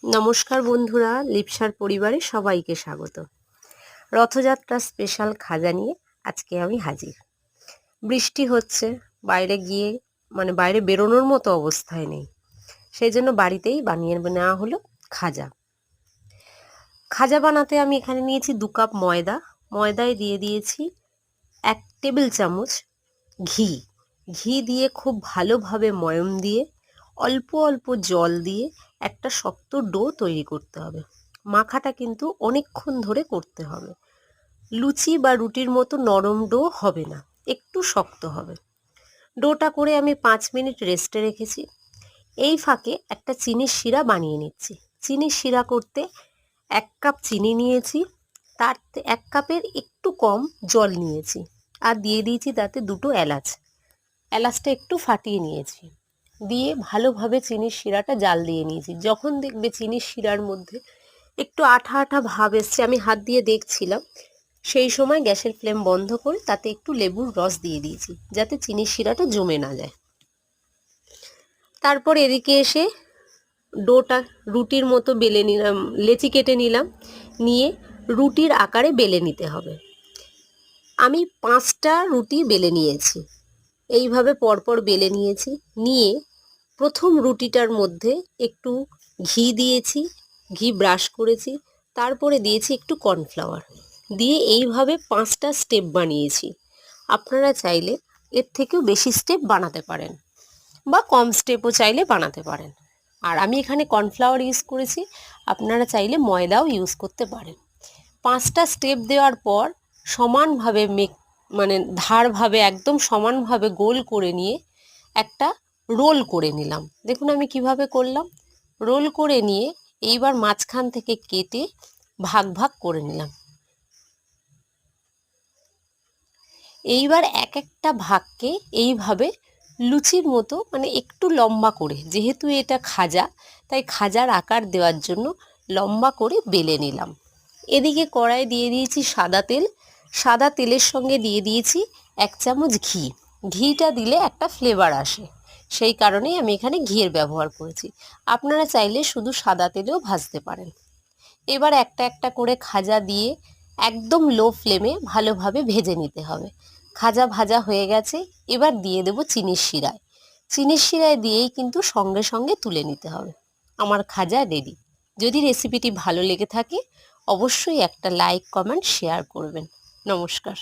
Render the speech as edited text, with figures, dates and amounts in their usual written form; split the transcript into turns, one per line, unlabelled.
নমস্কার বন্ধুরা, লিপসার পরিবারে সবাইকে স্বাগত। রথযাত্রা স্পেশাল খাজা নিয়ে আজকে আমি হাজির। বৃষ্টি হচ্ছে, বাইরে গিয়ে বাইরে বেরোনোর মতো অবস্থায় নেই, সেই জন্য বাড়িতেই বানিয়ে নেওয়া হলো খাজা। খাজা বানাতে আমি এখানে নিয়েছি 2 কাপ ময়দা। ময়দায় দিয়ে দিয়েছি 1 টেবিল চামচ ঘি। ঘি দিয়ে খুব ভালোভাবে ময়ম দিয়ে অল্প অল্প জল দিয়ে একটা শক্ত ডো তৈরি করতে হবে। মাখাটা কিন্তু অনেকক্ষণ ধরে করতে হবে। লুচি বা রুটির মতো নরম ডো হবে না, একটু শক্ত হবে। ডোটা করে আমি 5 মিনিট রেস্টে রেখেছি। এই ফাঁকে একটা চিনির শিরা বানিয়ে নিচ্ছি। চিনির শিরা করতে 1 কাপ চিনি নিয়েছি, তার 1 কাপের একটু কম জল নিয়েছি, আর দিয়ে দিয়েছি তাতে 2টো এলাচ। এলাচটা একটু ফাটিয়ে নিয়েছি, দিয়ে ভালোভাবে চিনির শিরাটা জাল দিয়ে নিয়েছি। যখন দেখবে চিনির শিরার মধ্যে একটু আঠা আঠা ভাব এসছে, আমি হাত দিয়ে দেখছিলাম, সেই সময় গ্যাসের ফ্লেম বন্ধ করে তাতে একটু লেবুর রস দিয়ে দিয়েছি, যাতে চিনির শিরাটা জমে না যায়। তারপর এদিকে এসে ডোটা রুটির মতো বেলে নিলাম, লেচি কেটে নিলাম, নিয়ে রুটির আকারে বেলে নিতে হবে। আমি 5টা রুটি বেলে নিয়েছি। এইভাবে পরপর বেলে নিয়েছি। নিয়ে প্রথম রুটিটার মধ্যে একটু ঘি দিয়েছি, ঘি ব্রাশ করেছি, তারপরে দিয়েছি একটু কর্নফ্লাওয়ার দিয়ে এইভাবে 5টা স্টেপ বানিয়েছি। আপনারা চাইলে এর থেকেও বেশি স্টেপ বানাতে পারেন, বা কম স্টেপও চাইলে বানাতে পারেন। আর আমি এখানে কর্নফ্লাওয়ার ইউজ করেছি, আপনারা চাইলে ময়দাও ইউজ করতে পারেন। 5টা স্টেপ দেওয়ার পর সমানভাবে ধারভাবে একদম সমানভাবে গোল করে নিয়ে একটা রোল করে নিলাম। দেখুন আমি কিভাবে করলাম। রোল করে নিয়ে এইবার মাঝখান থেকে কেটে ভাগ ভাগ করে নিলাম। এইবার এক একটা ভাগকে এইভাবে লুচির মতো একটু লম্বা করে, যেহেতু এটা খাজা তাই খাজার আকার দেওয়ার জন্য লম্বা করে বেলে নিলাম। এদিকে কড়াই দিয়ে দিয়েছি সাদা তেল। সাদা তেলের সঙ্গে দিয়ে দিয়েছি 1 চামচ ঘি। ঘিটা দিলে একটা ফ্লেভার আসে, সেই কারণেই আমি এখানে ঘিয়ের ব্যবহার করেছি। আপনারা চাইলে শুধু সাদা তেলেও ভাজতে পারেন। এবার একটা একটা করে খাজা দিয়ে একদম লো ফ্লেমে ভালোভাবে ভেজে নিতে হবে। খাজা ভাজা হয়ে গেছে, এবার দিয়ে দেব চিনির শিরায়। চিনির শিরায় দিয়েই কিন্তু সঙ্গে সঙ্গে তুলে নিতে হবে। আমার খাজা রেডি। যদি রেসিপিটি ভালো লেগে থাকে অবশ্যই একটা লাইক, কমেন্ট, শেয়ার করবেন। নমস্কার।